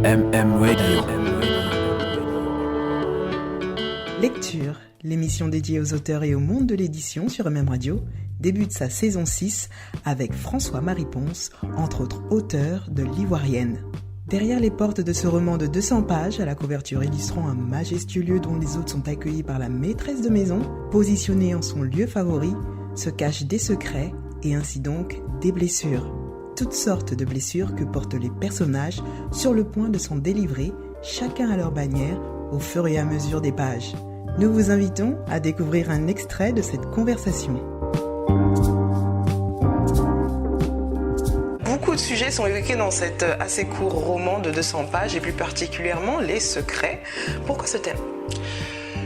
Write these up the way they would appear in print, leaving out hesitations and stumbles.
MM Radio. Lecture, l'émission dédiée aux auteurs et au monde de l'édition sur MM Radio, débute sa saison 6 avec François-Marie Ponce, entre autres auteurs de L'Ivoirienne. Derrière les portes de ce roman de 200 pages, à la couverture illustrant un majestueux lieu dont les hôtes sont accueillis par la maîtresse de maison, positionné en son lieu favori, se cachent des secrets et ainsi donc des blessures. Toutes sortes de blessures que portent les personnages sur le point de s'en délivrer, chacun à leur bannière, au fur et à mesure des pages. Nous vous invitons à découvrir un extrait de cette conversation. Beaucoup de sujets sont évoqués dans cet assez court roman de 200 pages et plus particulièrement les secrets. Pourquoi ce thème ?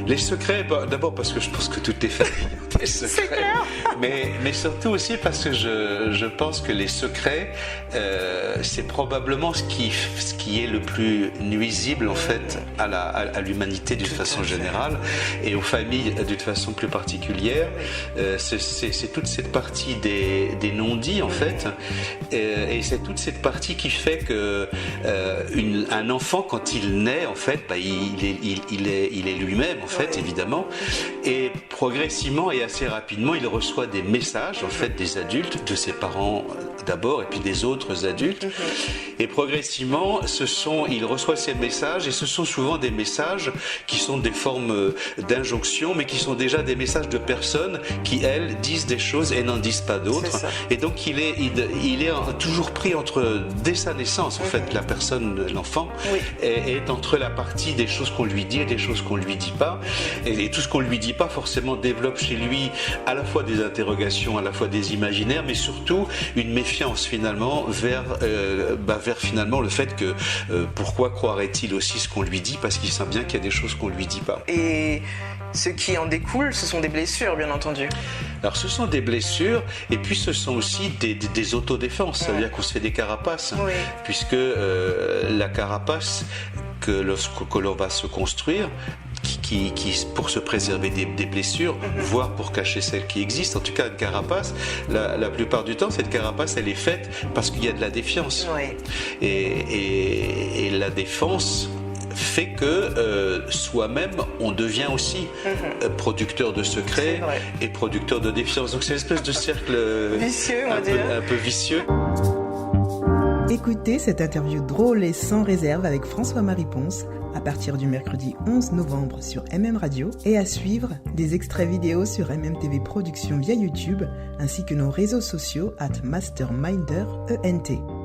Les secrets, d'abord parce que je pense que toutes les familles ont des secrets. C'est clair. Mais surtout aussi parce que je pense que les secrets, c'est probablement ce qui est le plus nuisible en fait à l'humanité d'une façon générale et aux familles d'une façon plus particulière. C'est toute cette partie des non-dits en fait, et c'est toute cette partie qui fait que un enfant quand il naît en fait, il est lui-même en fait évidemment, et progressivement et assez rapidement il reçoit des messages en fait des adultes, de ses parents d'abord et puis des autres adultes, et progressivement il reçoit ces messages et ce sont souvent des messages qui sont des formes d'injonction mais qui sont déjà des messages de personnes qui elles disent des choses et n'en disent pas d'autres, et donc il est toujours pris entre, dès sa naissance en fait, la personne, l'enfant est entre la partie des choses qu'on lui dit et des choses qu'on lui dit pas, et tout ce qu'on lui dit pas forcément développe chez lui à la fois des interrogations, à la fois des imaginaires, mais surtout une méfiance finalement vers finalement le fait que pourquoi croirait-il aussi ce qu'on lui dit, parce qu'il sent bien qu'il y a des choses qu'on lui dit pas. Et ce qui en découle, ce sont des blessures, bien entendu. Alors ce sont des blessures, et puis ce sont aussi des autodéfenses, c'est-à-dire qu'on se fait des carapaces, puisque la carapace que l'on va se construire, qui pour se préserver des blessures, voire pour cacher celles qui existent, en tout cas une carapace, la plupart du temps cette carapace elle est faite parce qu'il y a de la défiance, et la défense fait que soi-même on devient aussi producteur de secrets et producteur de défiance. Donc c'est une espèce de cercle vicieux, un peu vicieux. Écoutez cette interview drôle et sans réserve avec François-Marie Ponce à partir du mercredi 11 novembre sur MM Radio, et à suivre des extraits vidéo sur MMTV Productions via YouTube ainsi que nos réseaux sociaux @MasterminderENT.